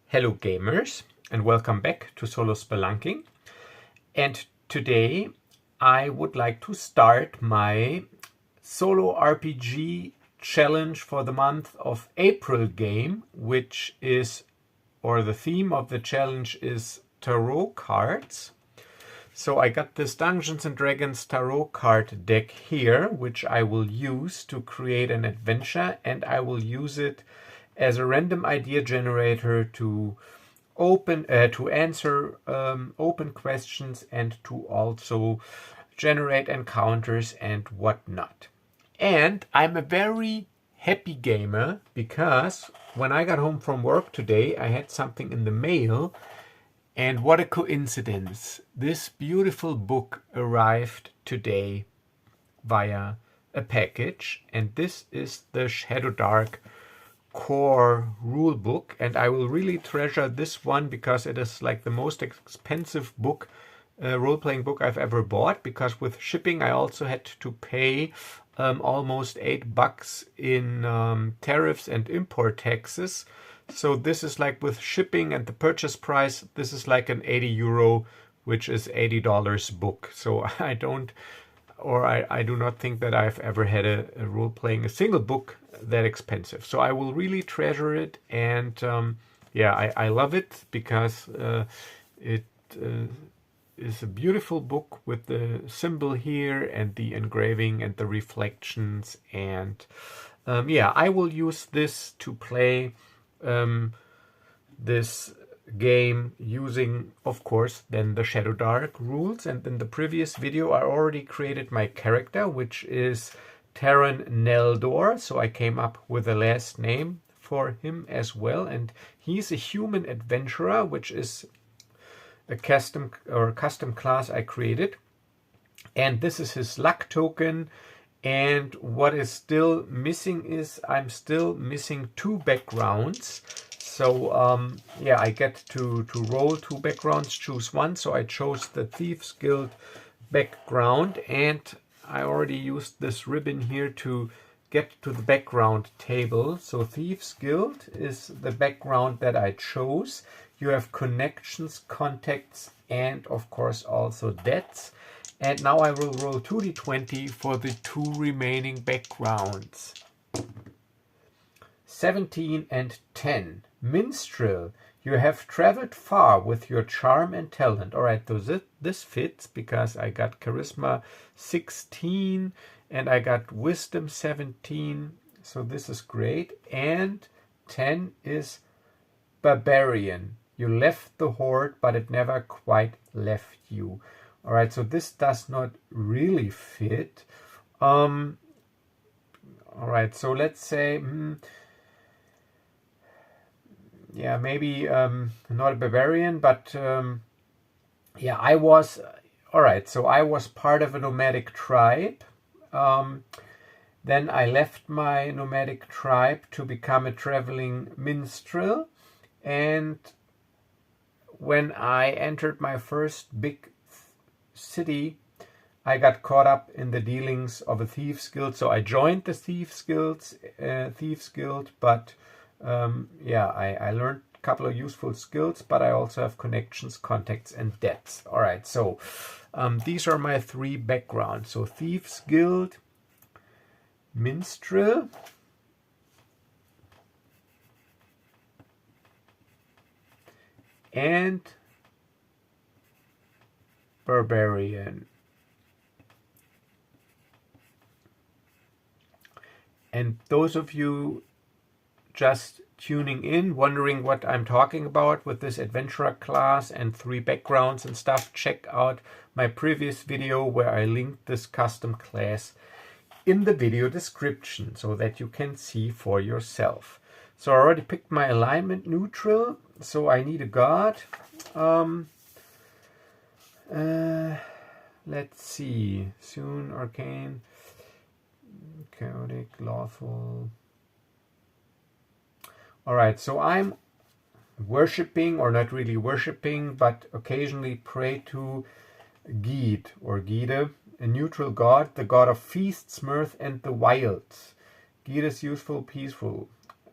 Hello gamers, and welcome back to Solo Spelunking. And today I would like to start my solo RPG challenge for the month of April game, which is, or the theme of the challenge is tarot cards. So I got this Dungeons and Dragons tarot card deck here, which I will use to create an adventure, and I will use it as a random idea generator to answer open questions and to also generate encounters and whatnot. And I'm a very happy gamer because when I got home from work today, I had something in the mail, and what a coincidence. This beautiful book arrived today via a package, and this is the Shadowdark core rule book, and I will really treasure this one because it is like the most expensive book, role-playing book I've ever bought, because with shipping I also had to pay almost $8 in tariffs and import taxes. So this is like with shipping and the purchase price, this is like an €80, which is $80 book. So I do not think that I've ever had a role-playing a single book that expensive. So I will really treasure it, and I love it because it is a beautiful book with the symbol here and the engraving and the reflections, and I will use this to play this game using, of course, then the Shadowdark rules. And in the previous video I already created my character, which is Taran Neldor, so I came up with a last name for him as well, and he's a human adventurer, which is a custom class I created, and this is his luck token. And what is still missing is I'm still missing 2 backgrounds. So I get to roll 2 backgrounds, choose one. So I chose the Thieves Guild background, and I already used this ribbon here to get to the background table. So Thieves Guild is the background that I chose. You have connections, contacts, and of course also debts. And now I will roll 2d20 for the 2 remaining backgrounds. 17 and 10. Minstrel. You have traveled far with your charm and talent. Alright, so this fits because I got Charisma 16 and I got Wisdom 17. So this is great. And 10 is Barbarian. You left the horde, but it never quite left you. Alright, so this does not really fit. Alright, so let's say, maybe not a barbarian, but I was, alright, so I was part of a nomadic tribe. Then I left my nomadic tribe to become a traveling minstrel. And when I entered my first big city, I got caught up in the dealings of a Thieves Guild, so I joined the Thieves Guild, but I learned a couple of useful skills, but I also have connections, contacts, and debts. Alright, so these are my 3 backgrounds. So Thieves Guild, Minstrel, and Barbarian. And those of you just tuning in, wondering what I'm talking about with this adventurer class and 3 backgrounds and stuff, check out my previous video where I linked this custom class in the video description so that you can see for yourself. So I already picked my alignment neutral, so I need a god. Let's see. Soon, arcane, chaotic, lawful. Alright, so I'm worshipping, or not really worshipping, but occasionally pray to Gide, or Gide, a neutral god, the god of feasts, mirth, and the wilds. Gide is useful, peaceful.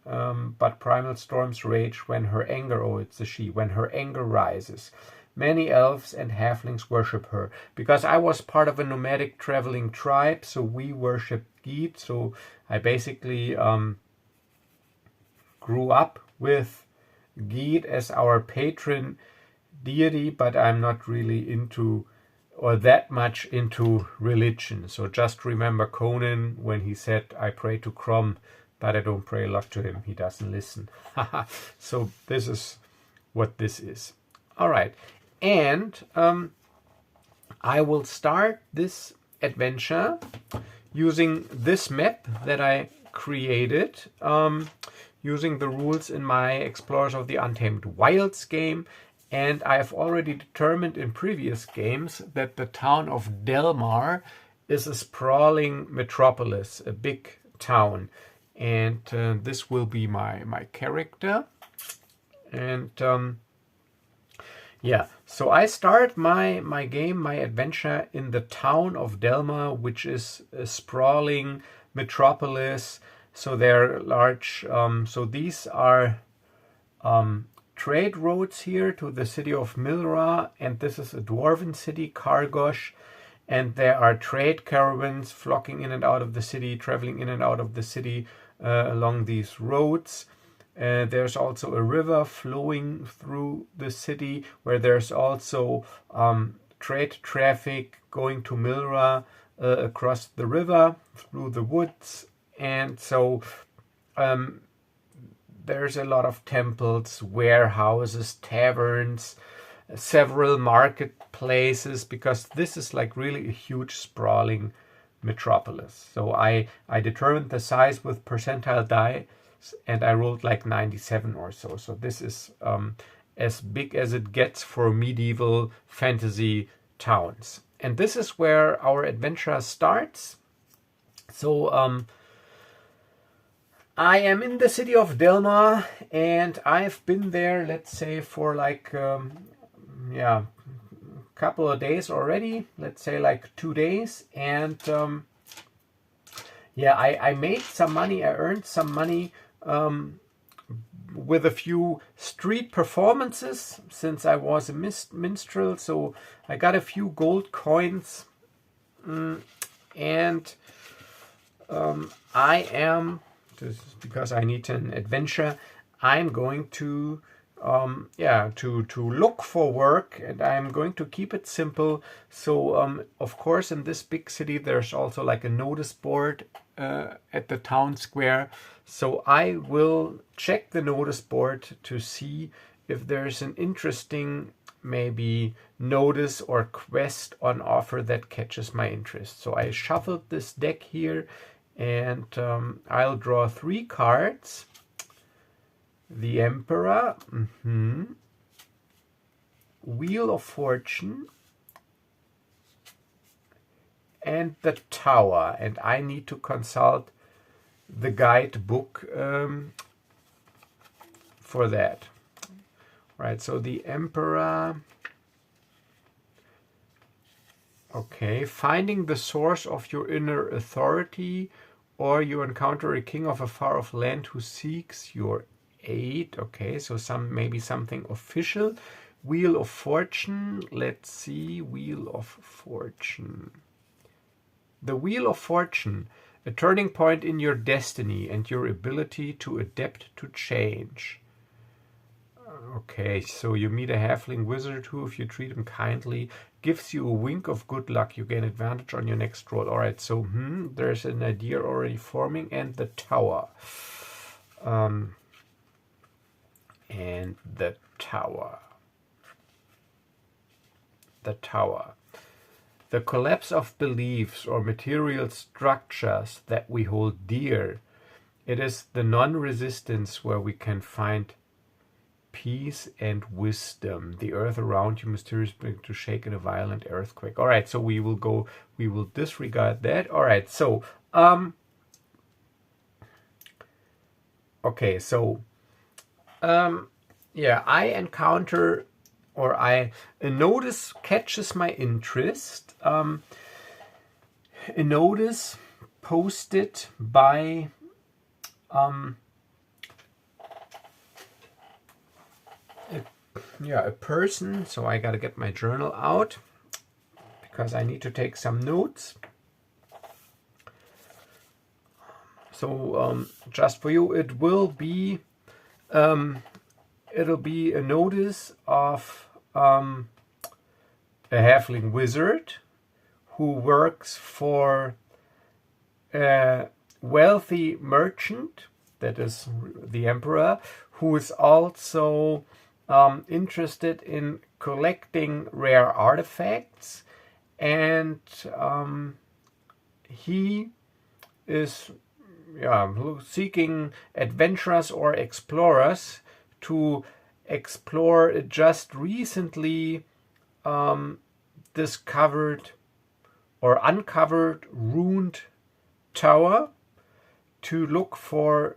but primal storms rage when her anger, oh, it's a she, when her anger rises. Many elves and halflings worship her. Because I was part of a nomadic traveling tribe, so we worshipped Geet. So I basically grew up with Geet as our patron deity, but I'm not really into or that much into religion. So just remember Conan when he said, I pray to Crom, but I don't pray a lot to him. He doesn't listen. So this is what this is. All right. And I will start this adventure using this map that I created, using the rules in my Explorers of the Untamed Wilds game. And I have already determined in previous games that the town of Delmar is a sprawling metropolis, a big town. And this will be my character. And yeah, so I start my game, my adventure in the town of Delmar, which is a sprawling metropolis. So they're large, so these are trade roads here to the city of Milra, and this is a dwarven city, Kargosh, and there are trade caravans flocking in and out of the city, traveling in and out of the city along these roads. There's also a river flowing through the city where there's also trade traffic going to Milra across the river through the woods, and so there's a lot of temples, warehouses, taverns, several marketplaces, because this is like really a huge sprawling metropolis. So I determined the size with percentile dice, and I rolled like 97 or so. So this is as big as it gets for medieval fantasy towns. And this is where our adventure starts. So I am in the city of Delmar, and I've been there, let's say, for like, yeah, couple of days already, let's say like 2 days. And yeah, I made some money, I earned some money with a few street performances since I was a minstrel. So I got a few gold coins, and I am, because I need an adventure, I'm going to to look for work, and I'm going to keep it simple. So of course in this big city there's also like a notice board at the town square. So I will check the notice board to see if there's an interesting maybe notice or quest on offer that catches my interest. So I shuffled this deck here, and I'll draw 3 cards. The Emperor, Wheel of Fortune, and the Tower. And I need to consult the guidebook for that. Right, so the Emperor. Okay, finding the source of your inner authority, or you encounter a king of a far-off land who seeks your aid. Okay, so maybe something official. Wheel of Fortune. Let's see, Wheel of Fortune. The Wheel of Fortune, a turning point in your destiny and your ability to adapt to change. Okay, so you meet a halfling wizard who, if you treat him kindly, gives you a wink of good luck. You gain advantage on your next roll. All right, so there's an idea already forming. And the Tower. And the Tower. The Tower. The collapse of beliefs or material structures that we hold dear. It is the non-resistance where we can find peace and wisdom. The earth around you mysteriously to shake in a violent earthquake. All right, so we will disregard that. All right, so okay, so yeah, I encounter, or a notice catches my interest. A notice posted by a person. So I gotta get my journal out because I need to take some notes. So just for you, it'll be a notice of a halfling wizard who works for a wealthy merchant, that is the emperor, who is also interested in collecting rare artifacts, and he is seeking adventurers or explorers to explore a just recently discovered or uncovered ruined tower to look for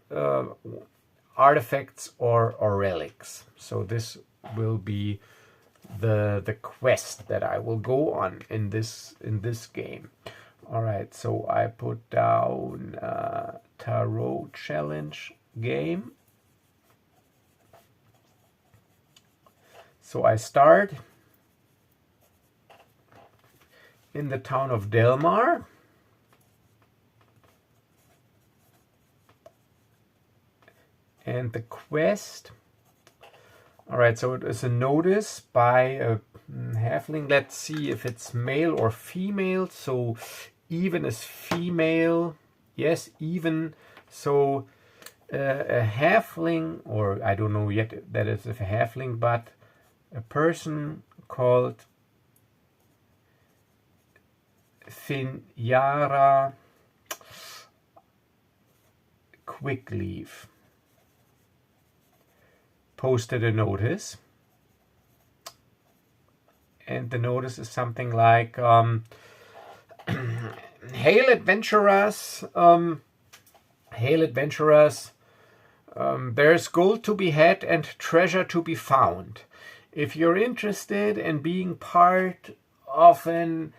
artifacts or relics. So this will be the quest that I will go on in this game. All right, so I put down Tarot Challenge game. So I start in the town of Delmar. And the quest, all right, so it is a notice by a halfling. Let's see if it's male or female. So even is female. Yes, even. So a halfling, or I don't know yet that it's a halfling, but a person called Finyara Quickleaf posted a notice, and the notice is something like hail adventurers, there's gold to be had and treasure to be found. If you're interested in being part of an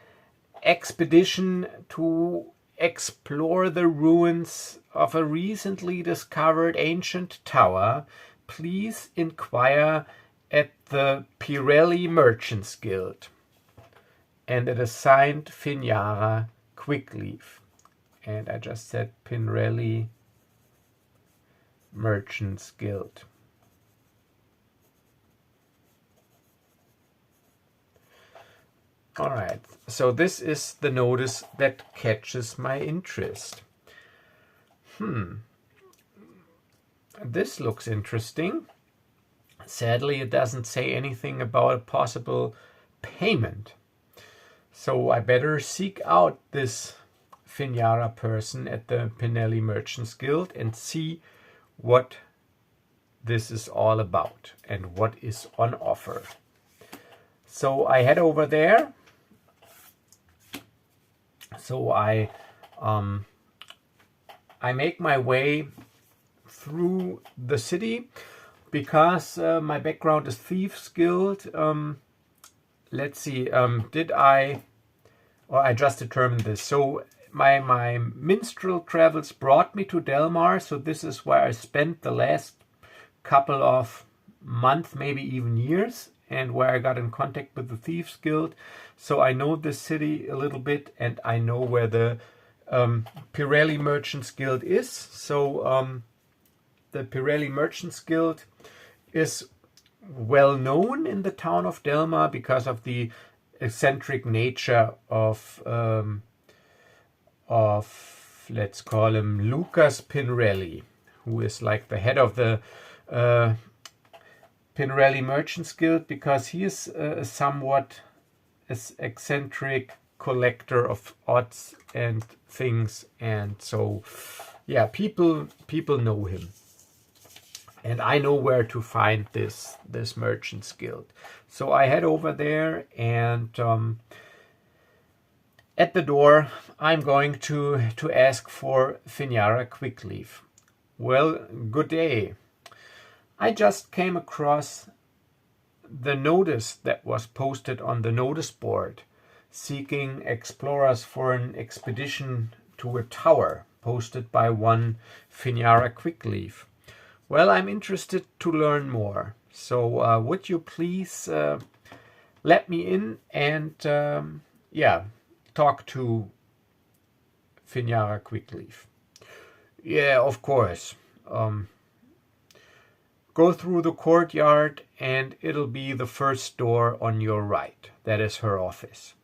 expedition to explore the ruins of a recently discovered ancient tower, please inquire at the Pirelli Merchants Guild. And it is signed Finyara Quickleaf. And I just said Pirelli Merchants Guild. All right, so this is the notice that catches my interest. This looks interesting. Sadly, it doesn't say anything about a possible payment. So I better seek out this Finyara person at the Pirelli Merchants Guild and see what this is all about and what is on offer. So I head over there. So I make my way through the city because my background is Thieves Guild. Let's see, I just determined this. So my minstrel travels brought me to Delmar, so this is where I spent the last couple of months, maybe even years, and where I got in contact with the Thieves Guild. So I know the city a little bit, and I know where the Pirelli Merchants Guild is. So the Pirelli Merchants Guild is well known in the town of Delmar because of the eccentric nature of let's call him Lucas Pinrelli, who is like the head of the Pinrelli Merchants Guild, because he is a somewhat eccentric collector of odds and things, and so yeah, people know him. And I know where to find this Merchants Guild. So I head over there, and at the door I'm going to ask for Finyara Quickleaf. Well, good day. I just came across the notice that was posted on the notice board seeking explorers for an expedition to a tower, posted by one Finyara Quickleaf. Well, I'm interested to learn more. So would you please let me in and talk to Finjara Quickleaf? Yeah, of course. Go through the courtyard and it'll be the first door on your right. That is her office.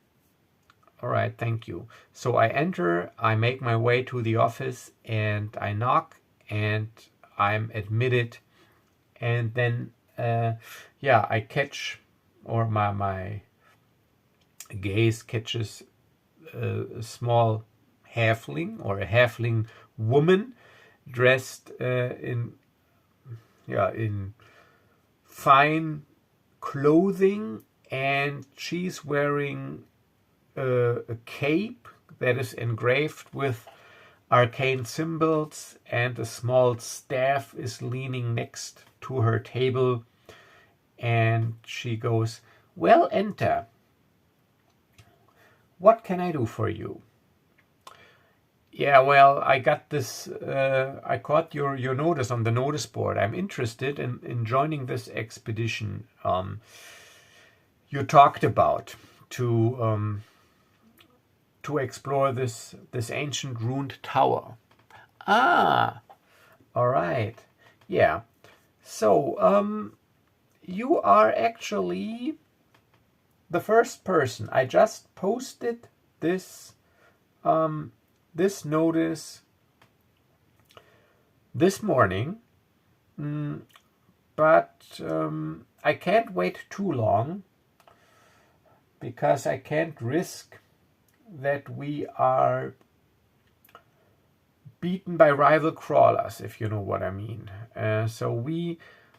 All right, thank you. So I enter, I make my way to the office, and I knock, and I'm admitted. And then, I catch, or my gaze catches a small halfling, or a halfling woman dressed in fine clothing, and she's wearing a cape that is engraved with arcane symbols, and a small staff is leaning next to her table, and she goes, "Well, enter. What can I do for you?" Yeah, well, I got this, I caught your notice on the notice board. I'm interested in joining this expedition you talked about to explore this ancient ruined tower. Ah, all right. Yeah. So, you are actually the first person. I just posted this this notice this morning, but I can't wait too long, because I can't risk that we are beaten by rival crawlers, if you know what I mean. So we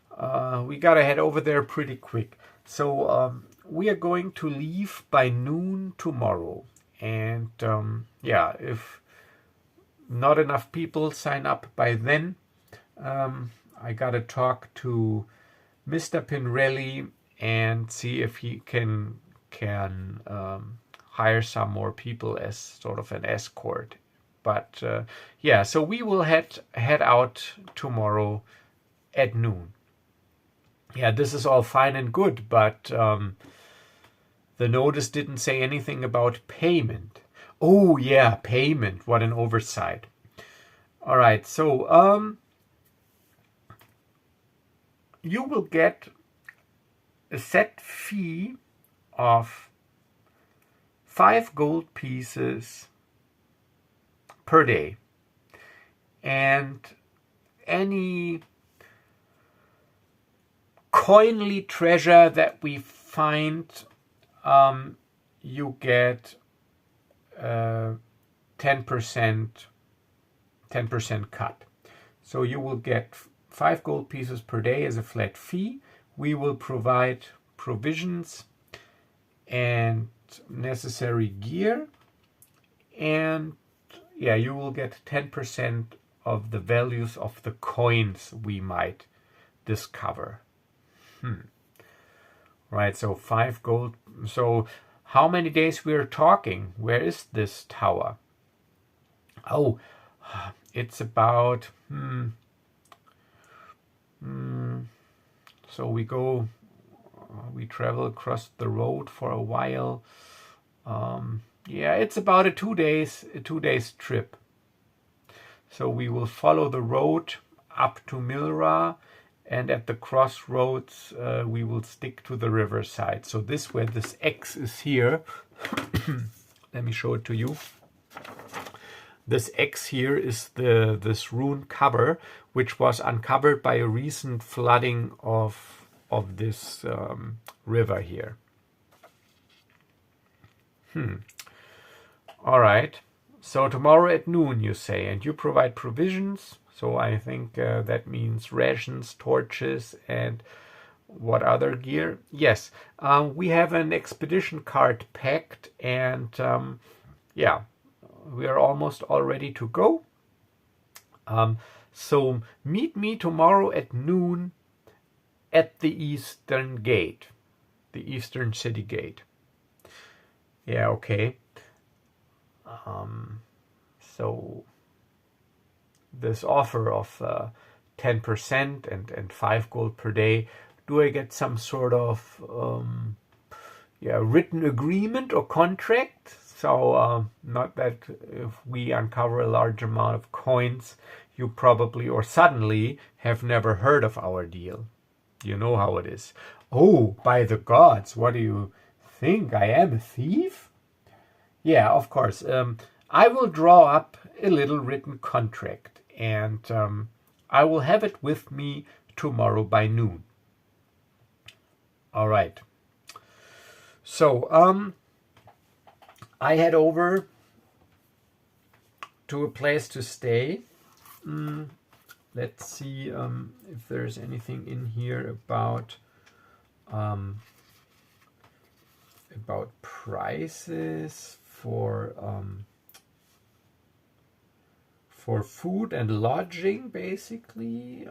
gotta head over there pretty quick. So we are going to leave by noon tomorrow, and if not enough people sign up by then, I gotta talk to Mr. Pinrelli and see if he can hire some more people as sort of an escort. But so we will head out tomorrow at noon. Yeah, this is all fine and good, but the notice didn't say anything about payment. Oh yeah, payment. What an oversight. All right, so you will get a set fee of 5 gold pieces per day, and any coinly treasure that we find, you get 10% cut. So you will get 5 gold pieces per day as a flat fee. We will provide provisions and necessary gear, and you will get 10% of the values of the coins we might discover. Right, so 5 gold. So how many days we're talking? Where is this tower? Oh, it's about so we travel across the road for a while. It's about a 2 days trip. So we will follow the road up to Milra, and at the crossroads we will stick to the riverside. So where this X is here, let me show it to you. This X here is this ruined cover, which was uncovered by a recent flooding of this river here. All right. So tomorrow at noon, you say, and you provide provisions. So I think that means rations, torches, and what other gear? Yes, we have an expedition cart packed, and we are almost all ready to go. So meet me tomorrow at noon at the eastern gate, the eastern city gate. Yeah, okay. So this offer of 10% and 5 gold per day Do I get some sort of written agreement or contract? So not that if we uncover a large amount of coins, you probably or suddenly have never heard of our deal. You know how it is. Oh, by the gods, what do you think? I am a thief? Yeah, of course. I will draw up a little written contract, and I will have it with me tomorrow by noon. All right. So I head over to a place to stay. Let's see if there's anything in here about prices for food and lodging, basically.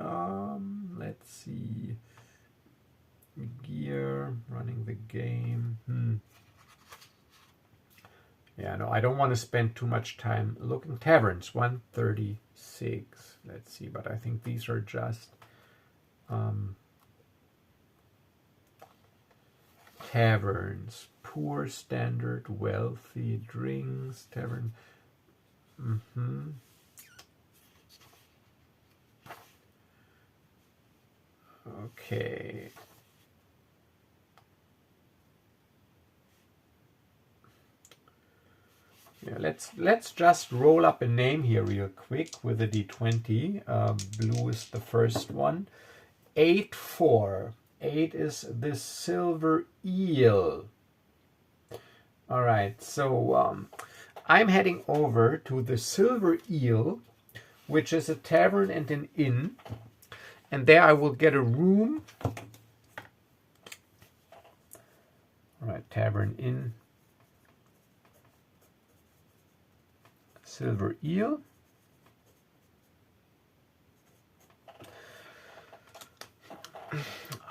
Let's see. Gear, running the game. Yeah, no, I don't want to spend too much time looking. Taverns, 136. Let's see, but I think these are just taverns. Poor, standard, wealthy, drinks, tavern. Okay. Yeah, let's just roll up a name here real quick with a d20. Blue is the first one. 8-4. 8 is the silver eel. All right, so I'm heading over to the Silver Eel, which is a tavern and an inn, and there I will get a room. All right, tavern, inn, Silver Eel.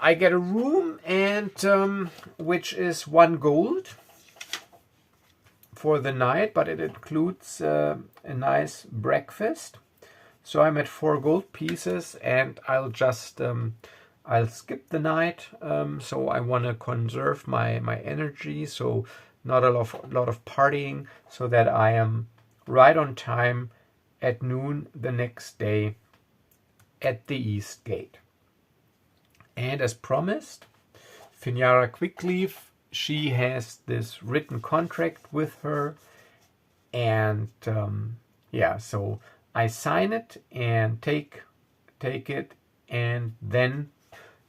I get a room, and which is 1 gold for the night, but it includes a nice breakfast. So I'm at 4 gold pieces, and I'll just I'll skip the night. So I want to conserve my energy, so not a lot of partying, so that I am right on time at noon the next day at the East Gate. And as promised, Finyara Quickleaf, she has this written contract with her, and yeah, so I sign it and take it, and then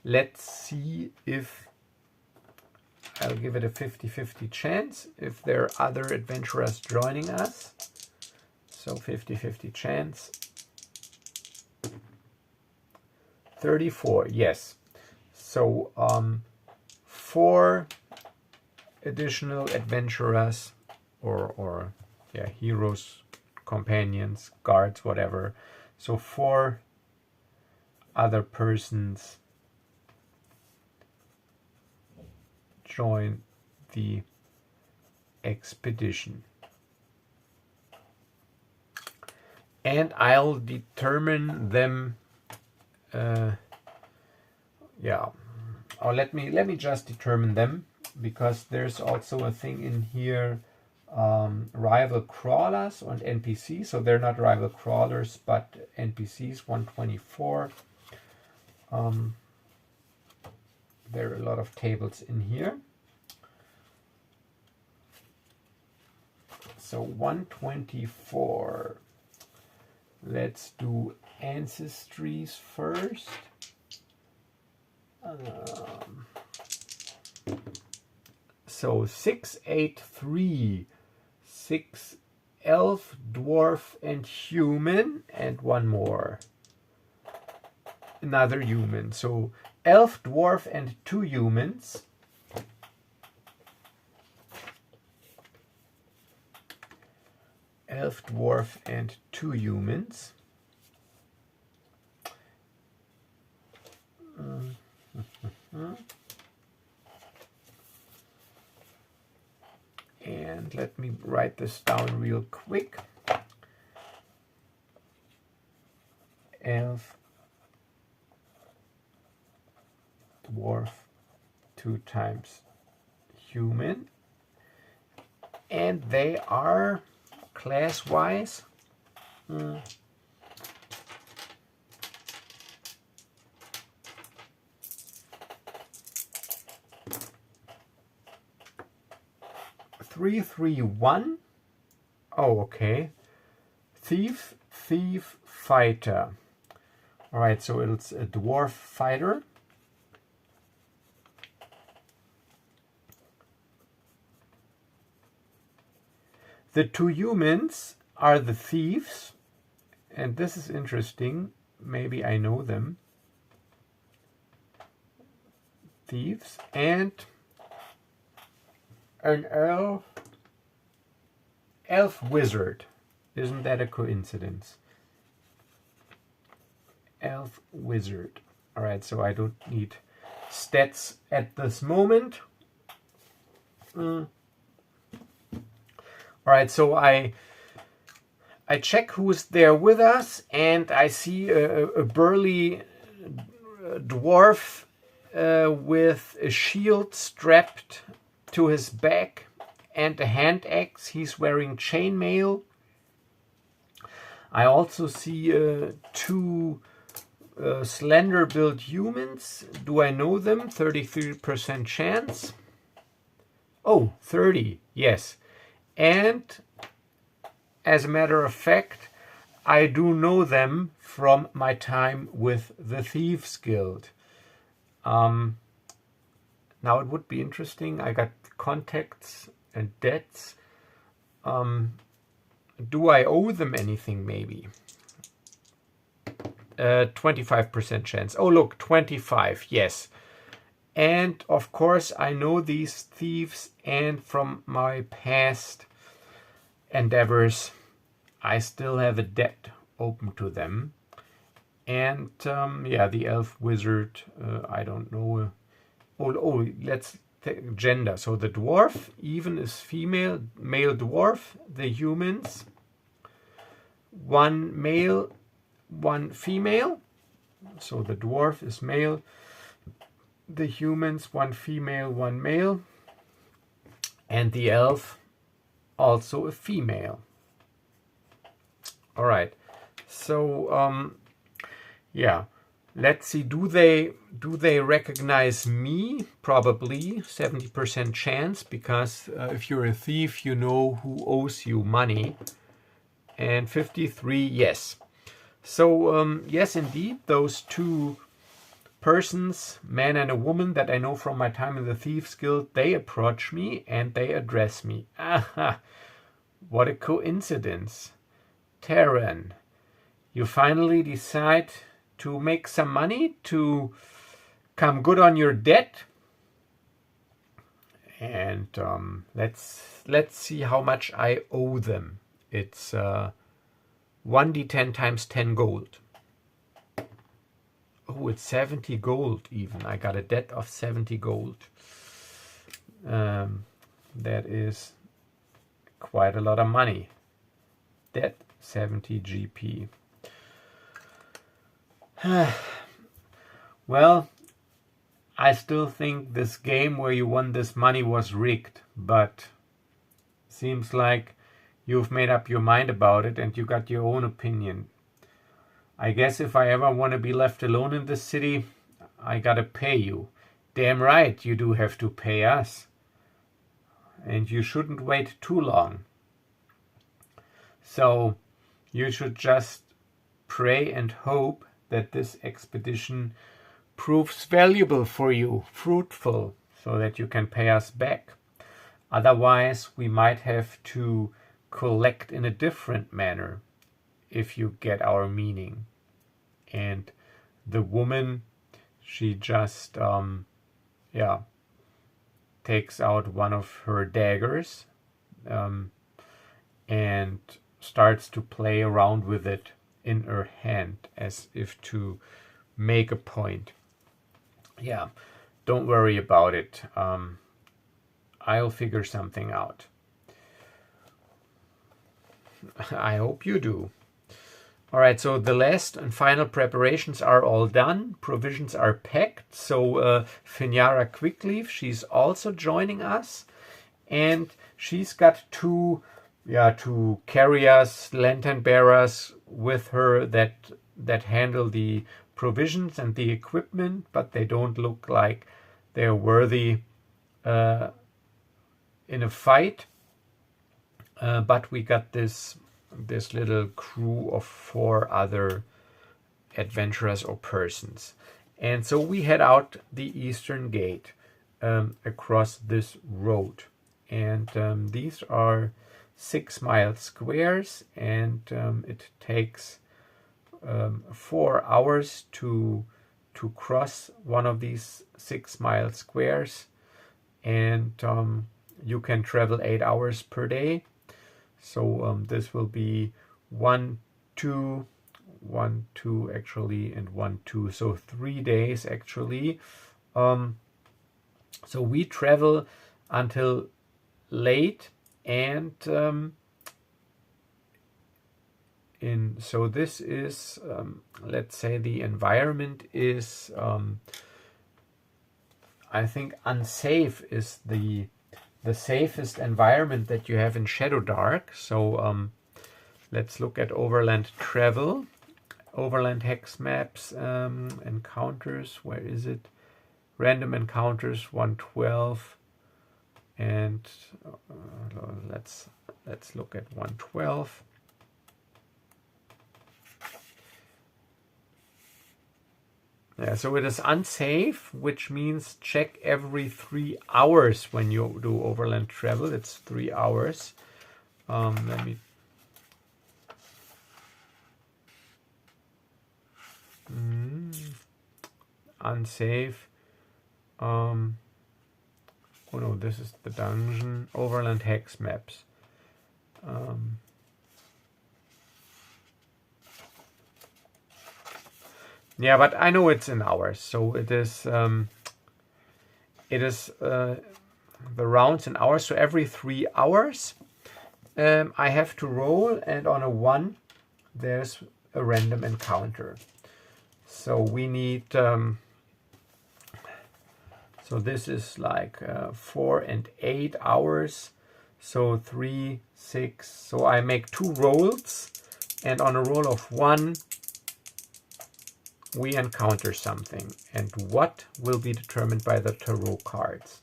let's see if I'll give it a 50-50 chance if there are other adventurers joining us. So 50-50 chance. 34, yes. So 4 additional adventurers or yeah, heroes, companions, guards, whatever. So 4 other persons join the expedition. And I'll determine them yeah. Or let me just determine them, because there's also a thing in here, rival crawlers and NPCs. So they're not rival crawlers, but NPCs. 124. There are a lot of tables in here. So 124. Let's do ancestries first. So 683, 6 elf, dwarf, and human, and 1 more. Another human. So elf, dwarf, and 2 humans. Elf, dwarf, and 2 humans. And let me write this down real quick. Elf, dwarf 2 times human. And they are class-wise. 3-3-1. Oh, okay. Thief, thief, fighter. All right, so it's a dwarf fighter. The 2 humans are the thieves, and this is interesting. Maybe I know them. Thieves and an elf wizard. Isn't that a coincidence? Elf wizard. All right, so I don't need stats at this moment. All right, so I check who's there with us, and I see a burly dwarf with a shield strapped to his back and a hand axe. He's wearing chainmail. I also see 2 slender built humans. Do I know them? 33% chance. Oh, 30, yes. And as a matter of fact, I do know them from my time with the Thieves Guild. Now it would be interesting. I got contacts and debts. Do I owe them anything, maybe? 25% chance. Oh, look, 25, yes. And of course, I know these thieves, and from my past endeavors, I still have a debt open to them. And yeah, the elf wizard, I don't know. Oh, let's take gender. So the dwarf even is female, male dwarf. The humans, 1 male, 1 female. So the dwarf is male. The humans, 1 female, 1 male. And the elf, also a female. All right. So yeah, let's see. Do they recognize me? Probably 70% chance, because if you're a thief, you know who owes you money. And 53, yes. So yes, indeed, those 2 persons, man and a woman, that I know from my time in the Thieves Guild, they approach me and they address me. Aha! What a coincidence. Terran, you finally decide to make some money to come good on your debt. And let's see how much I owe them. It's 1d10 times 10 gold. Oh, it's 70 gold even. I got a debt of 70 gold. That is quite a lot of money. Debt 70 GP. Well, I still think this game where you won this money was rigged, but seems like you've made up your mind about it and you got your own opinion. I guess if I ever want to be left alone in this city, I gotta pay you. Damn right, you do have to pay us. And you shouldn't wait too long. So you should just pray and hope that this expedition proves valuable for you, fruitful, so that you can pay us back. Otherwise, we might have to collect in a different manner, if you get our meaning. And the woman, she just takes out one of her daggers and starts to play around with it in her hand, as if to make a point. Yeah, don't worry about it. I'll figure something out. I hope you do. All right, so the last and final preparations are all done. Provisions are packed. So Finara Quickleaf, she's also joining us, and she's got two carriers, lantern bearers with her that handle the provisions and the equipment, but they don't look like they're worthy in a fight. But we got this little crew of 4 other adventurers or persons. And so we head out the eastern gate across this road. And these are 6-mile squares, and it takes 4 hours to cross one of these 6-mile squares. And you can travel 8 hours per day. So this will be 1, 2, 1, 2 actually, and 1, 2. So 3 days actually. So we travel until late, and so this is, let's say the environment is, I think unsafe is the safest environment that you have in Shadowdark. So let's look at Overland travel, Overland hex maps, encounters. Where is it? Random encounters 112, and let's look at 112. Yeah, so it is unsafe, which means check every 3 hours when you do overland travel. It's 3 hours. Let me. Unsafe. Oh no, this is the dungeon. Overland hex maps. Yeah, but I know it's in hours, so it is the rounds in hours. So every 3 hours I have to roll, and on a 1 there's a random encounter. So we need so this is like 4 and 8 hours, so 3, 6. So I make 2 rolls, and on a roll of 1 we encounter something, and what will be determined by the tarot cards.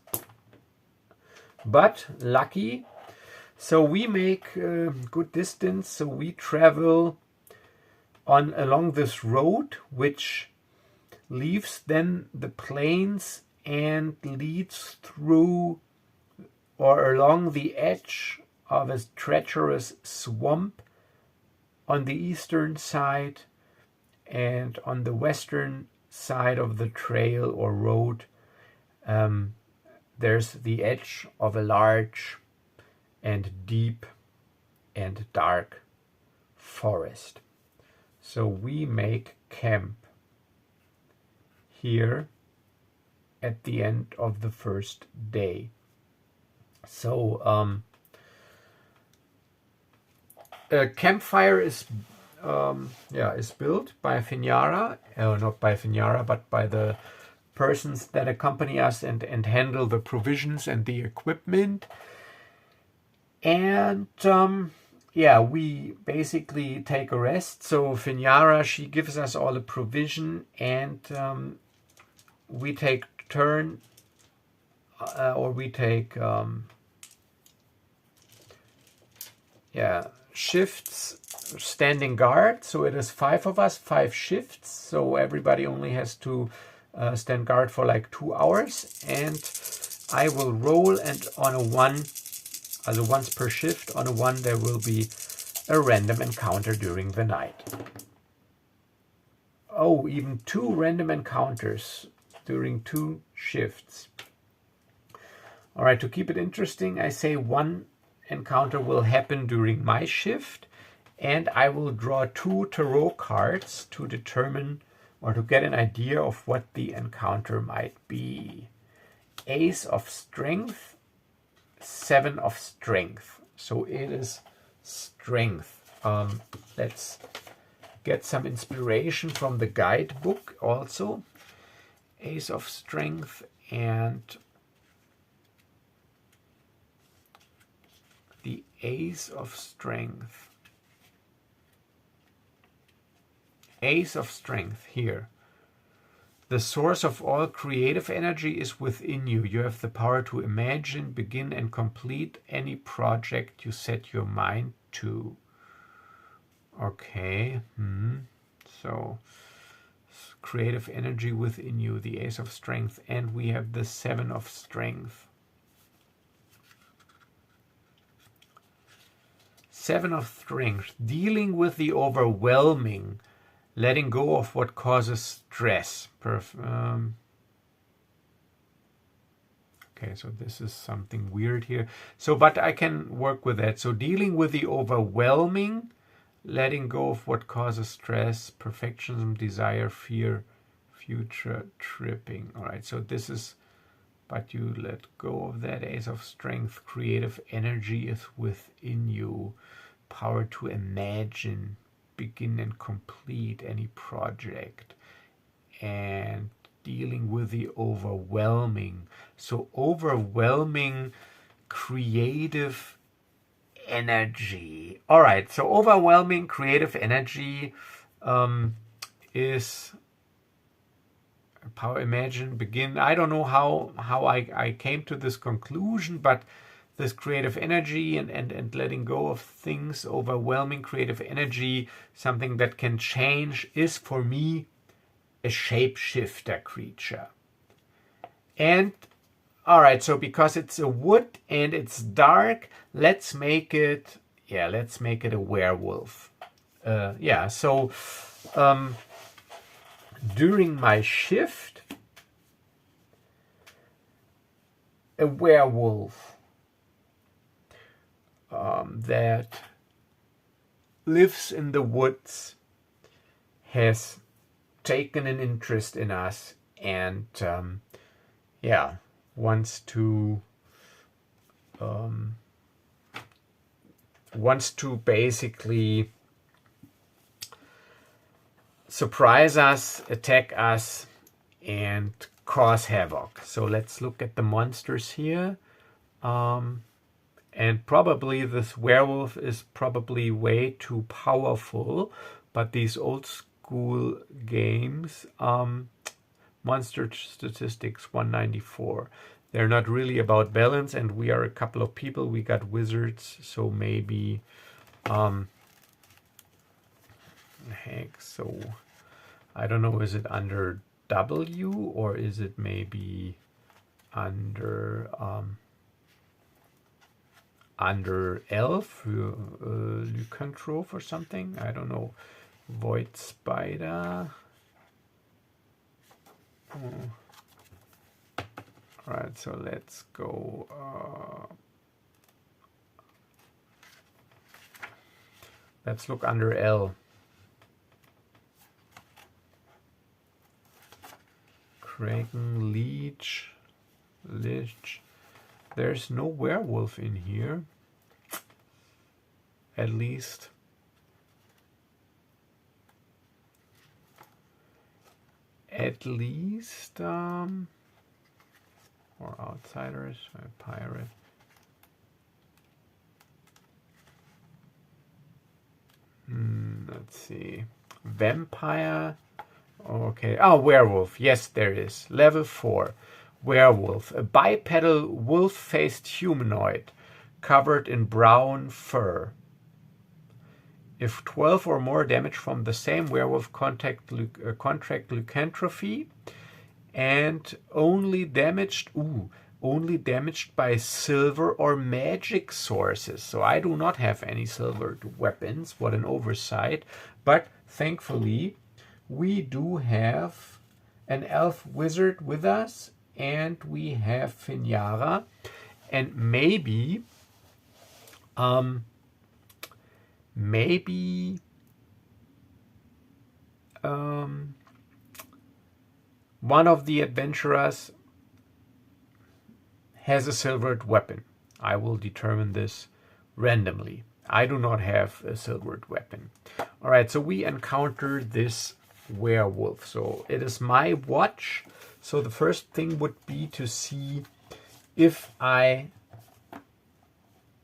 But lucky, so we make good distance. So we travel along this road, which leaves then the plains and leads through or along the edge of a treacherous swamp on the eastern side, and on the western side of the trail or road there's the edge of a large and deep and dark forest. So we make camp here at the end of the first day. So a campfire is built by Finara, not by Finara, but by the persons that accompany us and handle the provisions and the equipment. And we basically take a rest. So Finara, she gives us all the provision, and we take turn, or we take shifts, standing guard. So it is 5 of us, 5 shifts. So everybody only has to stand guard for like 2 hours. And I will roll, and on a 1, once per shift, on a 1 there will be a random encounter during the night. Oh, even 2 random encounters during 2 shifts. All right, to keep it interesting, I say 1 encounter will happen during my shift, and I will draw 2 tarot cards to determine or to get an idea of what the encounter might be. Ace of Strength, 7 of Strength. So it is strength. Let's get some inspiration from the guidebook also. Ace of Strength and the Ace of Strength. Ace of Strength here. The source of all creative energy is within you. You have the power to imagine, begin, and complete any project you set your mind to. Okay. So, creative energy within you, the Ace of Strength, and we have the Seven of Strength. Seven of Strength, dealing with the overwhelming, letting go of what causes stress. Okay, so this is something weird here. So, but I can work with that. So dealing with the overwhelming, letting go of what causes stress, perfectionism, desire, fear, future tripping. All right, so this is, but you let go of that. Ace of Strength, creative energy is within you. Power to imagine, begin and complete any project. And dealing with the overwhelming. So overwhelming creative energy. All right, so overwhelming creative energy is power, imagine, begin. I don't know how I came to this conclusion, but this creative energy and letting go of things, overwhelming creative energy, something that can change, is for me a shapeshifter creature. And all right, so because it's a wood and it's dark, let's make it a werewolf. So during my shift, a werewolf that lives in the woods has taken an interest in us and wants to basically surprise us, attack us, and cause havoc. So let's look at the monsters here. And probably this werewolf is probably way too powerful, but these old school games, monster statistics 194. They're not really about balance, and we are a couple of people. We got wizards, so maybe heck, so I don't know, is it under W or is it maybe under L for lycanthrope or something? I don't know. Void spider. Alright, so let's go. Let's look under L. Kraken, Lich. There's no werewolf in here. At least. Or outsiders, a pirate. Let's see. Vampire. Okay. Oh, werewolf. Yes, there is. Level 4. Werewolf. A bipedal wolf-faced humanoid covered in brown fur. If 12 or more damage from the same werewolf contract lycanthropy, and only damaged by silver or magic sources. So I do not have any silver weapons. What an oversight. But thankfully, we do have an elf wizard with us, and we have Finyara, and maybe one of the adventurers has a silvered weapon. I will determine this randomly. I do not have a silvered weapon. All right, so we encounter this werewolf. So it is my watch So the first thing would be to see if I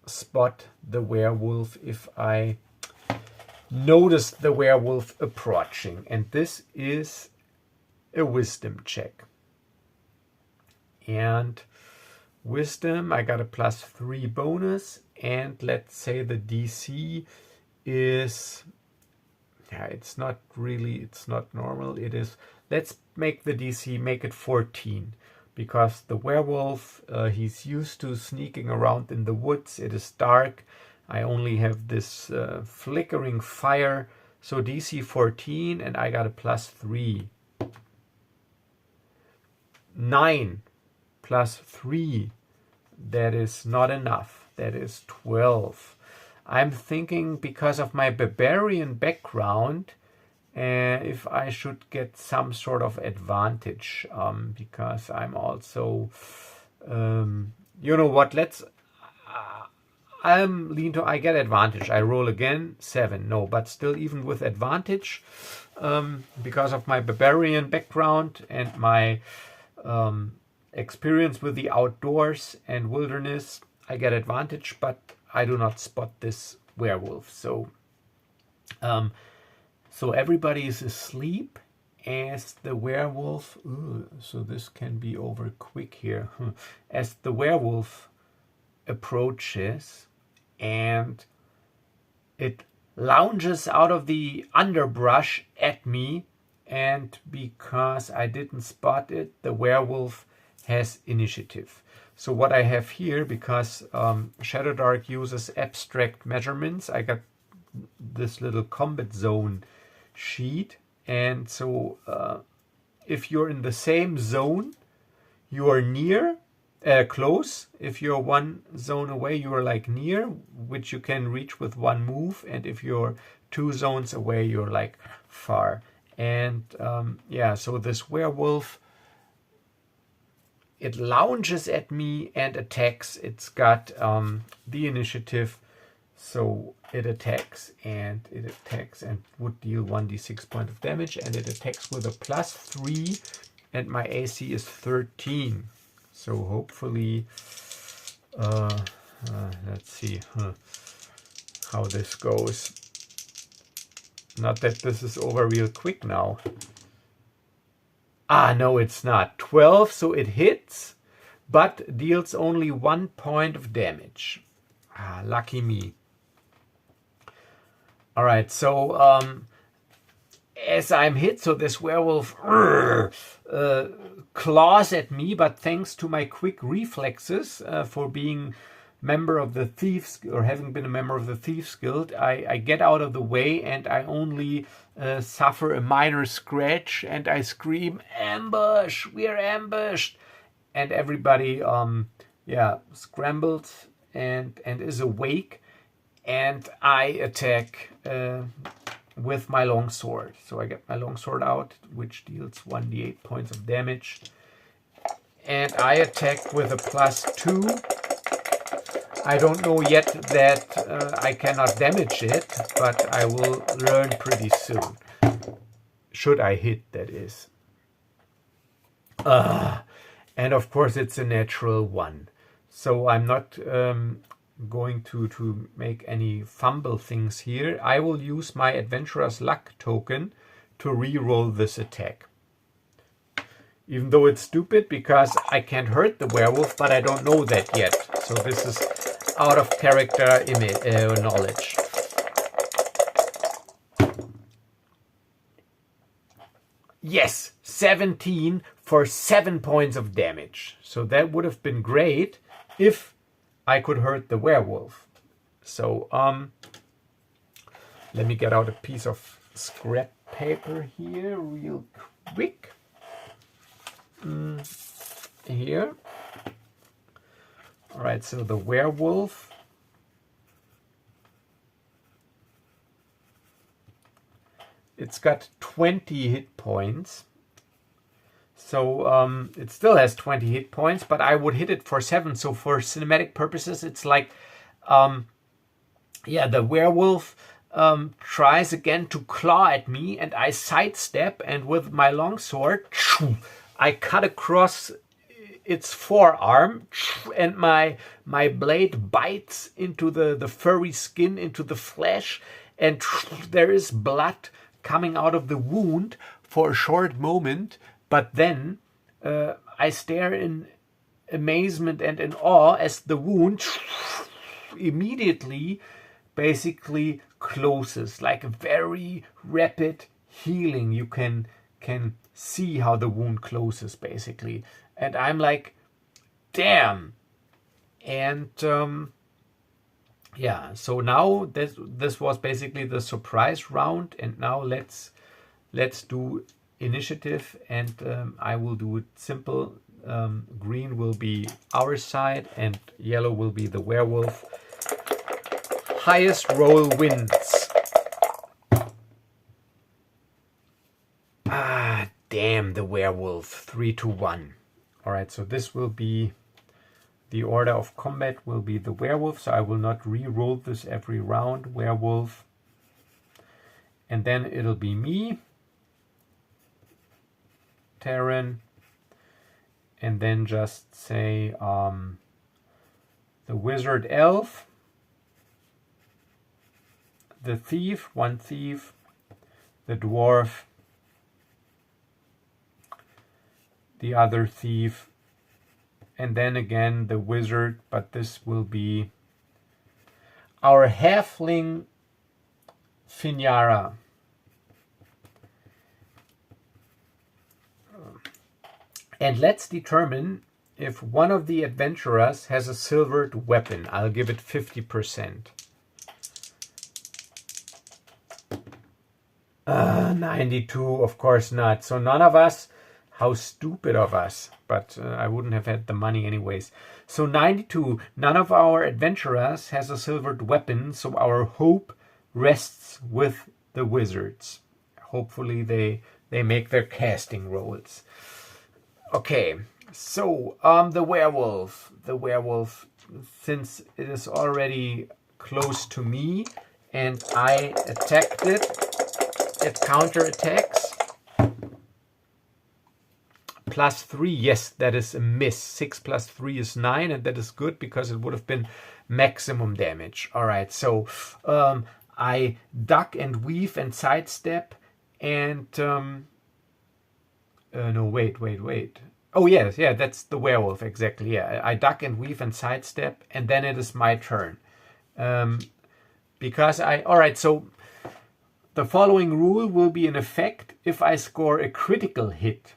spot the werewolf, if I notice the werewolf approaching. And this is a wisdom check. And wisdom, I got a +3 bonus. And let's say the DC is, yeah, it's not normal. It is, let's make the DC, make it 14. Because the werewolf, he's used to sneaking around in the woods. It is dark. I only have this flickering fire. So DC 14, and I got a +3. 9 +3. That is not enough. That is 12. I'm thinking, because of my barbarian background, if I should get some sort of advantage, because I'm also, you know what, I'm lean to, I get advantage. I roll again, 7, no, but still even with advantage, because of my barbarian background and my experience with the outdoors and wilderness, I get advantage, but I do not spot this werewolf. So, so everybody is asleep as the werewolf, so this can be over quick here, as the werewolf approaches and it lounges out of the underbrush at me, and because I didn't spot it, the werewolf has initiative. So what I have here, because Shadowdark uses abstract measurements, I got this little combat zone sheet, and so if you're in the same zone, you are near, close. If you're one zone away, you are like near, which you can reach with one move, and if you're 2 zones away, you're like far. And yeah, so this werewolf, it lounges at me and attacks. It's got the initiative, so it attacks and would deal 1d6 points of damage, and it attacks with a +3, and my AC is 13. So hopefully, let's see how this goes. Not that this is over real quick now. Ah, no, it's not. 12, so it hits, but deals only 1 point of damage. Ah, lucky me. All right, so as I'm hit, so this werewolf claws at me, but thanks to my quick reflexes for being member of the Thieves, or having been a member of the Thieves Guild, I get out of the way, and I only suffer a minor scratch, and I scream, "Ambush! We're ambushed!" And everybody, yeah, scrambles and is awake, and I attack with my longsword. So I get my longsword out, which deals 1d8 points of damage, and I attack with a +2. I don't know yet that I cannot damage it, but I will learn pretty soon. Should I hit, that is. And of course it's a natural 1. So I'm not going to make any fumble things here. I will use my Adventurer's Luck token to re-roll this attack. Even though it's stupid because I can't hurt the werewolf, but I don't know that yet. So this is out of character knowledge. Yes, 17 for 7 points of damage. So that would have been great if I could hurt the werewolf. So let me get out a piece of scrap paper here real quick. Here. All right, so the werewolf, it's got 20 hit points. So it still has 20 hit points, but I would hit it for 7. So for cinematic purposes, it's like, yeah, the werewolf tries again to claw at me, and I sidestep, and with my longsword, I cut across its forearm, and my blade bites into the furry skin, into the flesh, and there is blood coming out of the wound for a short moment. But then I stare in amazement and in awe as the wound immediately basically closes, like a very rapid healing. You can see how the wound closes basically, and I'm like, damn. And yeah, so now this was basically the surprise round, and now let's do initiative, and I will do it simple. Green will be our side and yellow will be the werewolf. Highest roll wins. Ah, damn, the werewolf. 3-1. All right, so this will be the order of combat will be the werewolf, so I will not re-roll this every round. Werewolf. And then it'll be me, Terran, and then just say the wizard elf, the thief, one thief, the dwarf, the other thief, and then again the wizard, but this will be our halfling Finyara. And let's determine if one of the adventurers has a silvered weapon. I'll give it 50%. 92, of course not. So none of us, how stupid of us, but I wouldn't have had the money anyways. So 92, none of our adventurers has a silvered weapon, so our hope rests with the wizards. Hopefully they make their casting rolls. Okay, so the werewolf, since it is already close to me and I attacked it, it counterattacks. +3, yes, that is a miss. 6 + 3 is 9, and that is good because it would have been maximum damage. All right, so I duck and weave and sidestep, and no, wait. Oh yes, yeah, that's the werewolf exactly. Yeah, I duck and weave and sidestep, and then it is my turn. Because all right, so the following rule will be in effect. If I score a critical hit,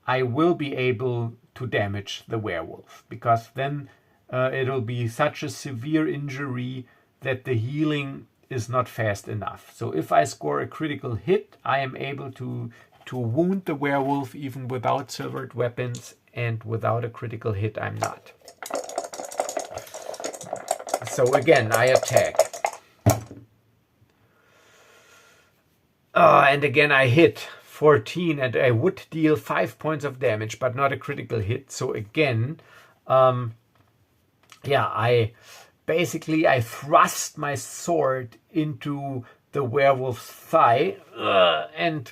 I will be able to damage the werewolf, because then it'll be such a severe injury that the healing is not fast enough. So if I score a critical hit, I am able to wound the werewolf even without silvered weapons, and without a critical hit I'm not. So again, I attack. And again I hit 14, and I would deal 5 points of damage, but not a critical hit. So again, yeah, I thrust my sword into the werewolf's thigh, and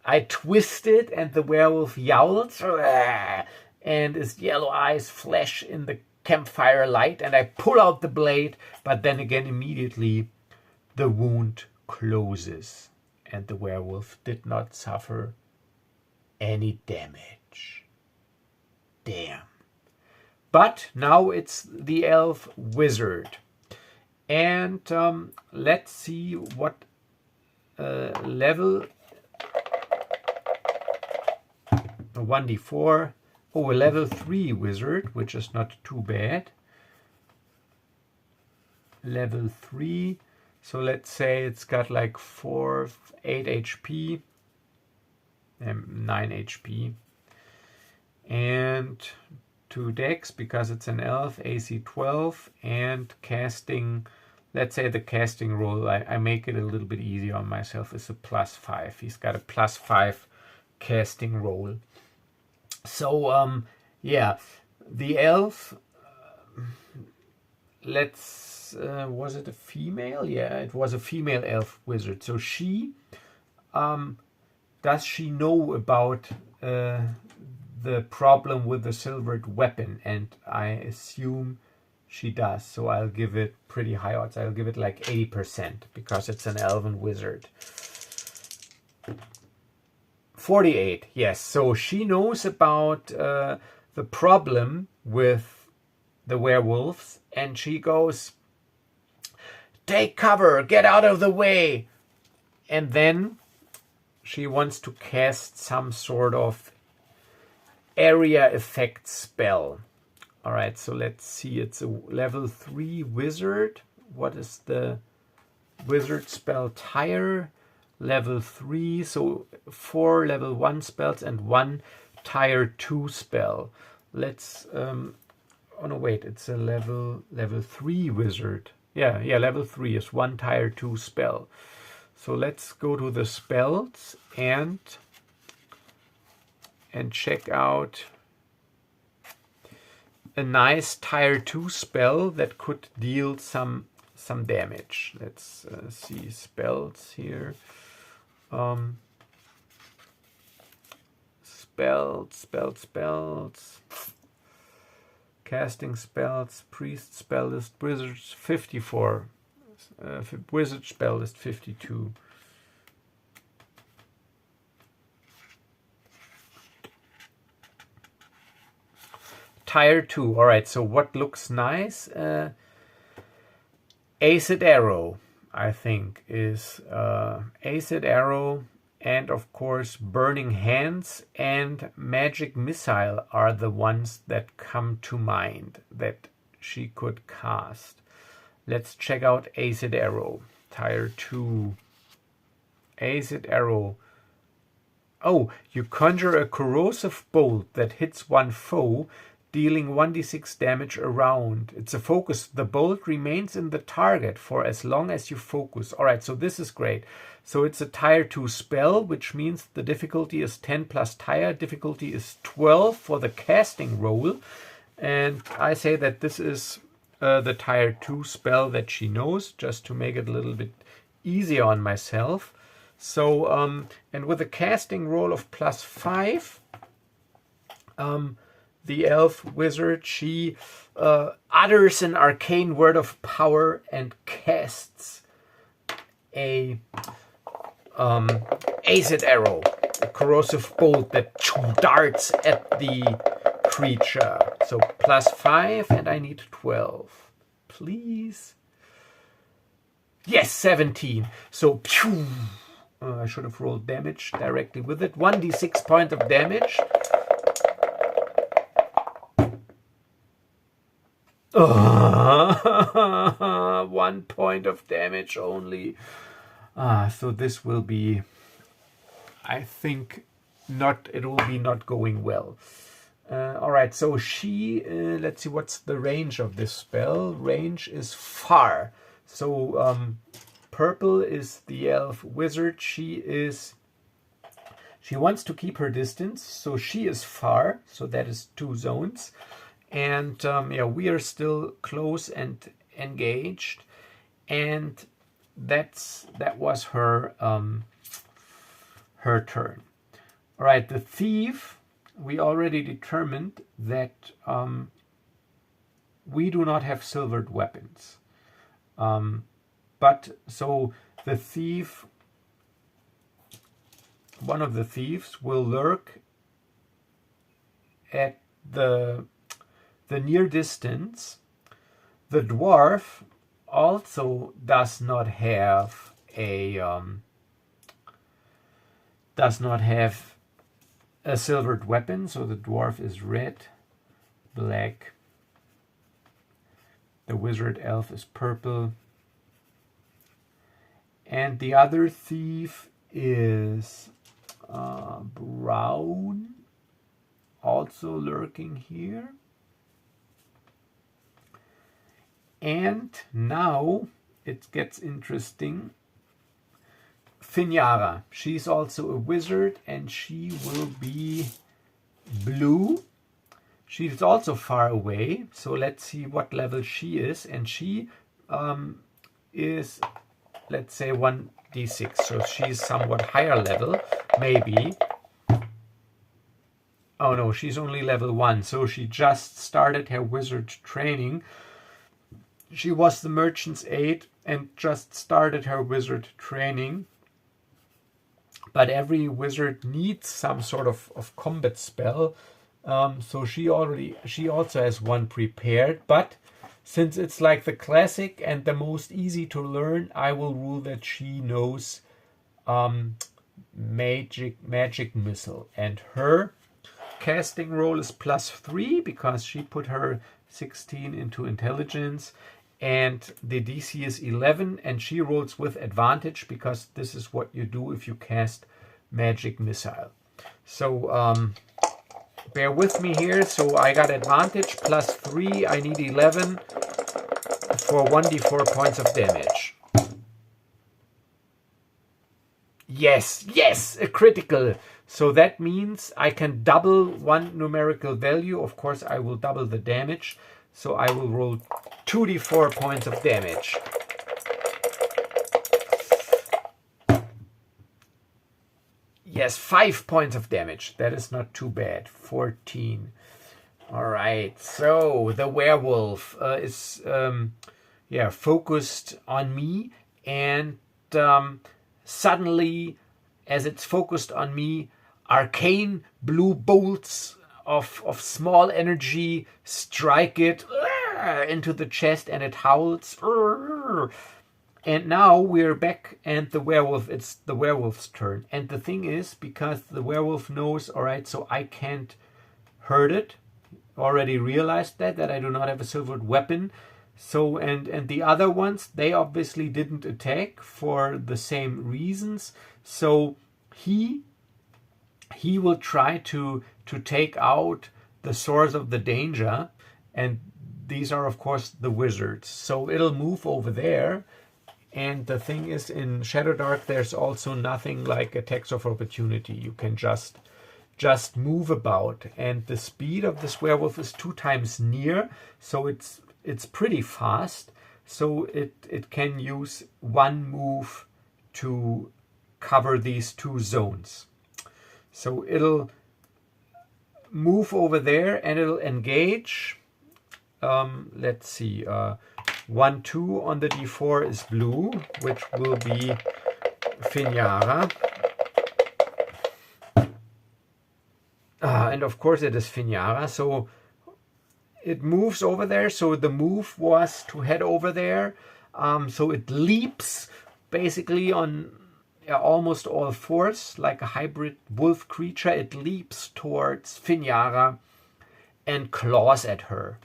I twist it, and the werewolf yowls, and his yellow eyes flash in the campfire light, and I pull out the blade, but then again immediately the wound closes, and the werewolf did not suffer any damage. Damn. But now it's the elf wizard. And let's see what level. 1d4. Oh, a level 3 wizard, which is not too bad. Level 3. So let's say it's got like 8 HP, 9 HP, and 2 dex because it's an elf, AC 12, and casting. Let's say the casting roll, I make it a little bit easier on myself, is a +5. He's got a +5 casting roll. So yeah, the elf. Was it a female? Yeah, it was a female elf wizard. So she, does she know about the problem with the silvered weapon, and I assume she does. So I'll give it pretty high odds. I'll give it like 80% because it's an elven wizard. 48, yes. So she knows about the problem with the werewolves, and she goes, "Take cover, get out of the way." And then she wants to cast some sort of area effect spell. All right, so let's see. It's a level 3 wizard. What is the wizard spell? Tire, level 3. So 4 level 1 spells and 1 Tier 2 spell. Let's oh no, wait, it's a level 3 wizard. Yeah, level 3 is 1 Tier 2 spell. So let's go to the spells and check out a nice Tier 2 spell that could deal some damage. Let's see spells here. Spells. Casting spells, priest spell list, wizards 54. Wizard spell list 52. Tier 2. All right, so what looks nice? Acid Arrow, I think, is Acid Arrow, and of course Burning Hands and Magic Missile are the ones that come to mind that she could cast. Let's check out Acid Arrow, Tier 2. Acid Arrow. Oh, you conjure a corrosive bolt that hits one foe, dealing 1d6 damage around. It's a focus. The bolt remains in the target for as long as you focus. All right, so this is great. So it's a Tier 2 spell, which means the difficulty is 10 plus Tier. Difficulty is 12 for the casting roll. And I say that this is the Tier 2 spell that she knows, just to make it a little bit easier on myself. So, and with a casting roll of +5, the elf wizard, she utters an arcane word of power and casts a acid arrow, a corrosive bolt that darts at the creature. So +5, and I need 12. Please. Yes, 17. So, pew, I should have rolled damage directly with it. 1d6 point of damage. 1 point of damage only. So this will be, I think, it will be not going well. All right, so she, let's see, what's the range of this spell? Range is far. So purple is the elf wizard. She wants to keep her distance, so she is far. So that is 2 zones. And yeah, we are still close and engaged, and that was her her turn. All right, the thief. We already determined that we do not have silvered weapons, but so the thief, one of the thieves, will lurk at the near distance. The dwarf also does not have a silvered weapon, so the dwarf is red, black. The wizard elf is purple, and the other thief is brown, also lurking here. And now it gets interesting. Finyara, she's also a wizard, and she will be blue. She's also far away, so let's see what level she is. And she is, let's say, 1d6, so she's somewhat higher level, maybe. Oh no, she's only level 1, so she just started her wizard training. She was the merchant's aide and just started her wizard training. But every wizard needs some sort of combat spell. So she also has one prepared. But since it's like the classic and the most easy to learn, I will rule that she knows magic missile. And her casting roll is +3 because she put her 16 into intelligence. And the DC is 11, and she rolls with advantage because this is what you do if you cast magic missile. So bear with me here. So I got advantage +3. I need 11 for 1d4 points of damage. Yes, a critical. So that means I can double one numerical value. Of course, I will double the damage. So I will roll 2d4 points of damage. Yes, 5 points of damage. That is not too bad. 14. All right. So the werewolf is focused on me, and suddenly, as it's focused on me, arcane blue bolts of small energy strike it into the chest, and it howls. And now we're back, and it's the werewolf's turn. And the thing is, because the werewolf knows, all right, so I can't hurt it. Already realized that I do not have a silvered weapon. So and the other ones, they obviously didn't attack for the same reasons. So he will try to take out the source of the danger, and these are of course the wizards. So it'll move over there. And the thing is, in Shadowdark, there's also nothing like attacks of opportunity. You can just move about, and the speed of this werewolf is 2 times near, so it's pretty fast. So it can use one move to cover these 2 zones. So it'll move over there and it'll engage. Let's see. 1, 2 on the d4 is blue, which will be Finjara. And of course it is Finjara. So it moves over there. So the move was to head over there. So it leaps basically on almost all fours, like a hybrid wolf creature. It leaps towards Finjara and claws at her.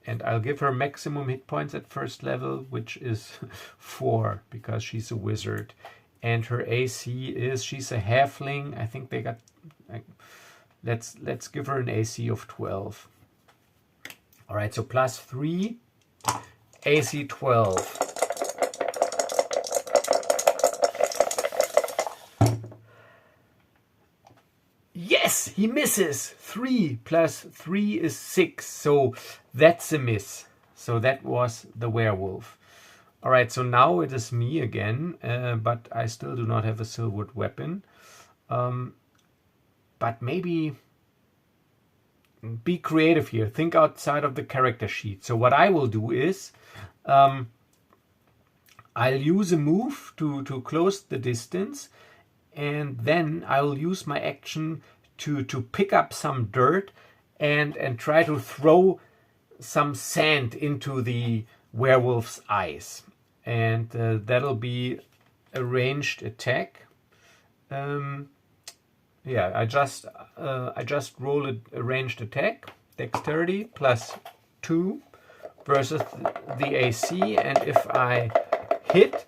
And I'll give her maximum hit points at first level, which is 4, because she's a wizard. And her AC is, she's a halfling. I think they got, let's give her an AC of 12. All right, so +3, AC 12. Yes, he misses. 3 + 3 is 6. So that's a miss. So that was the werewolf. All right, so now it is me again, but I still do not have a silvered weapon. But maybe be creative here. Think outside of the character sheet. So what I will do is I'll use a move to close the distance, and then I'll use my action to pick up some dirt and try to throw some sand into the werewolf's eyes. And that'll be a ranged attack. I just roll a ranged attack, dexterity +2 versus the AC, and if I hit,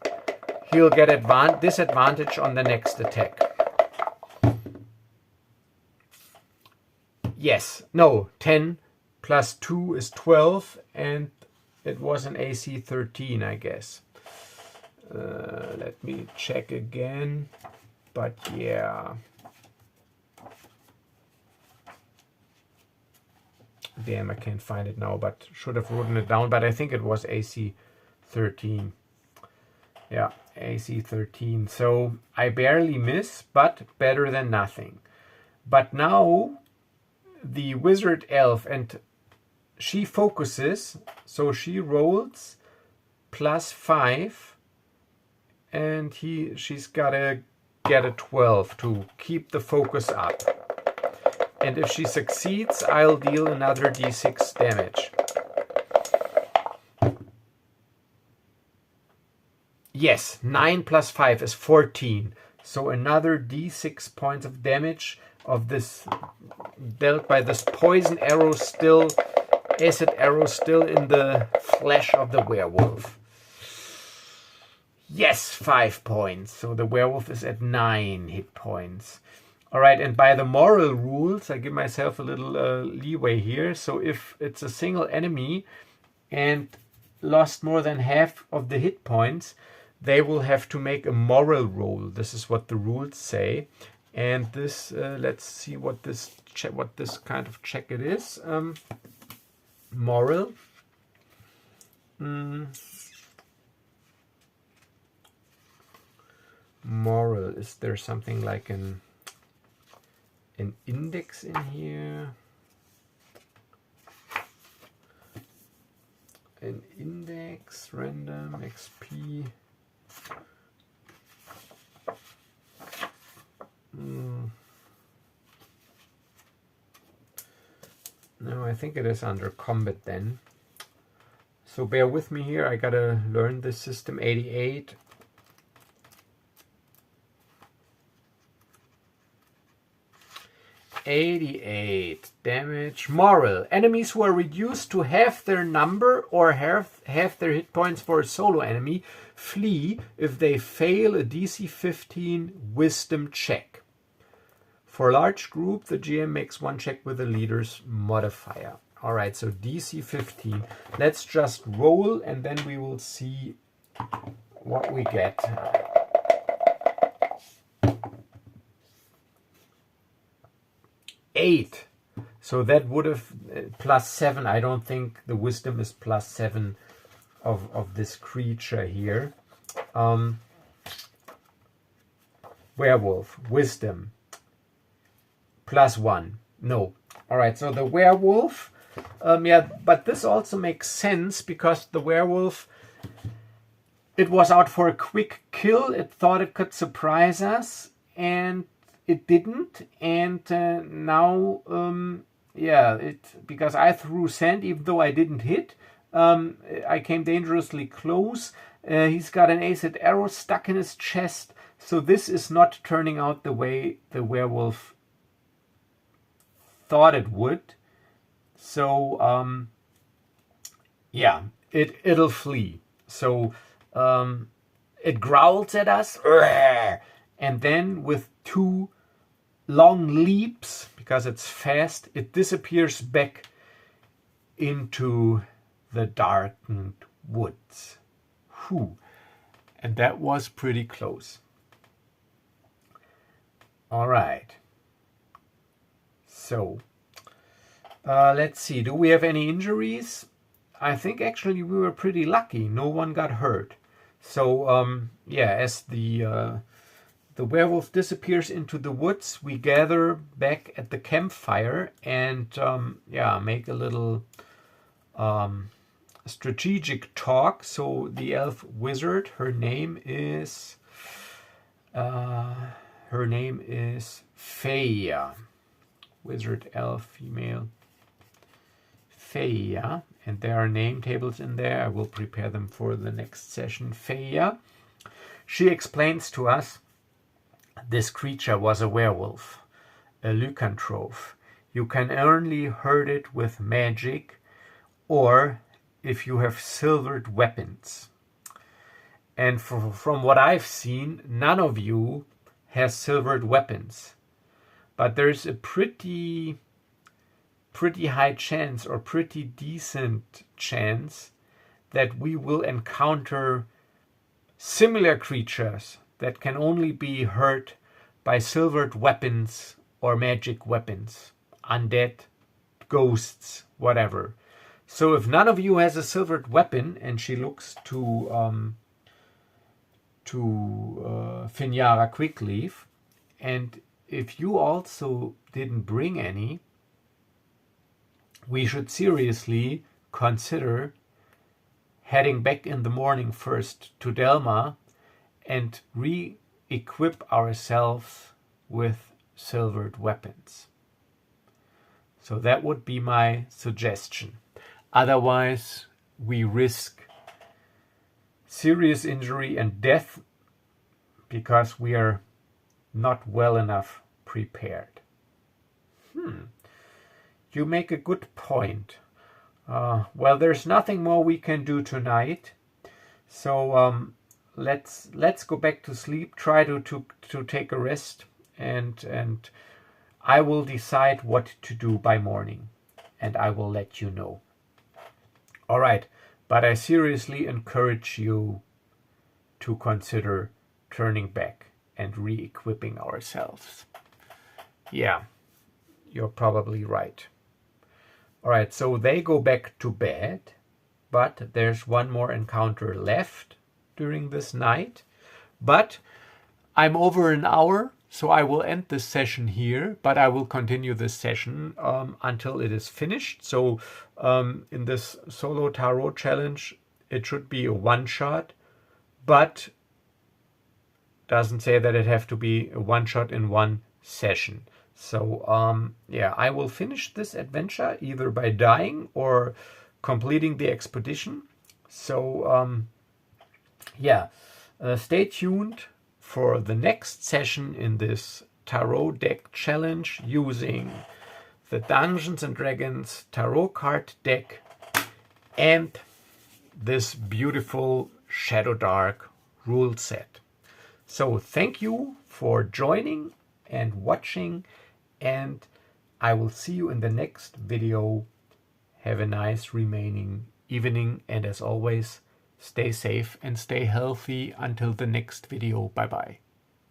he'll get disadvantage on the next attack. Yes, no, 10 + 2 is 12, and it was an AC 13, I guess. Let me check again, but yeah. Damn, I can't find it now, but should have written it down, but I think it was AC 13. Yeah, AC 13. So I barely miss, but better than nothing. But now the wizard elf, and she focuses, so she rolls +5, and she's gotta get a 12 to keep the focus up. And if she succeeds, I'll deal another d6 damage. Yes, 9 + 5 is 14. So another d6 points of damage of this dealt by this poison arrow, still acid arrow, still in the flesh of the werewolf. Yes, 5 points. So the werewolf is at 9 hit points. All right, and by the moral rules, I give myself a little leeway here. So if it's a single enemy and lost more than half of the hit points, they will have to make a moral roll. This is what the rules say. And this, let's see what this kind of check it is. Moral. Moral. Is there something like an index in here? An index, random, XP. No, I think it is under combat then. So bear with me here. I gotta learn this system. 88. Damage. Moral. Enemies who are reduced to half their number or half their hit points for a solo enemy flee if they fail a DC 15 wisdom check. For a large group, the GM makes one check with the leader's modifier. All right, so DC 15. Let's just roll and then we will see what we get. Eight. So that would have +7. I don't think the wisdom is +7 of this creature here. Werewolf, wisdom, +1. No. All right, so the werewolf, yeah, but this also makes sense because the werewolf, it was out for a quick kill. It thought it could surprise us, and it didn't. And now, yeah, because I threw sand, even though I didn't hit, I came dangerously close. He's got an acid arrow stuck in his chest. So this is not turning out the way the werewolf thought it would. So yeah, it'll flee. So it growls at us, and then with 2 long leaps, because it's fast, it disappears back into the darkened woods. Whew. And that was pretty close. All right. So, let's see. Do we have any injuries? I think actually we were pretty lucky. No one got hurt. So, yeah, as the werewolf disappears into the woods, we gather back at the campfire and, yeah, make a little strategic talk. So the elf wizard, her name is Feia. Wizard elf female Feia, and there are name tables in there. I will prepare them for the next session. Feia, she explains to us this creature was a werewolf, a lycanthrope. You can only hurt it with magic or if you have silvered weapons. And from what I've seen, none of you has silvered weapons. But there's a pretty high chance, or pretty decent chance, that we will encounter similar creatures that can only be hurt by silvered weapons or magic weapons, undead, ghosts, whatever. So if none of you has a silvered weapon, and she looks to Finnyara Quickleaf, and if you also didn't bring any, we should seriously consider heading back in the morning first to Delma and re-equip ourselves with silvered weapons. So that would be my suggestion. Otherwise, we risk serious injury and death because we are not well enough prepared. You make a good point. Well, there's nothing more we can do tonight, so let's go back to sleep. Try to take a rest, and I will decide what to do by morning, and I will let you know. All right, but I seriously encourage you to consider turning back and re-equipping ourselves. Yeah, you're probably right. All right, so they go back to bed, but there's one more encounter left during this night. But I'm over an hour, so I will end this session here, but I will continue this session until it is finished. So in this solo tarot challenge, it should be a one-shot, but doesn't say that it have to be a one-shot in one session. So yeah, I will finish this adventure either by dying or completing the expedition. So yeah, stay tuned for the next session in this tarot deck challenge using the Dungeons and Dragons tarot card deck and this beautiful Shadowdark rule set. So thank you for joining and watching, and I will see you in the next video. Have a nice remaining evening, and as always, stay safe and stay healthy until the next video. Bye bye.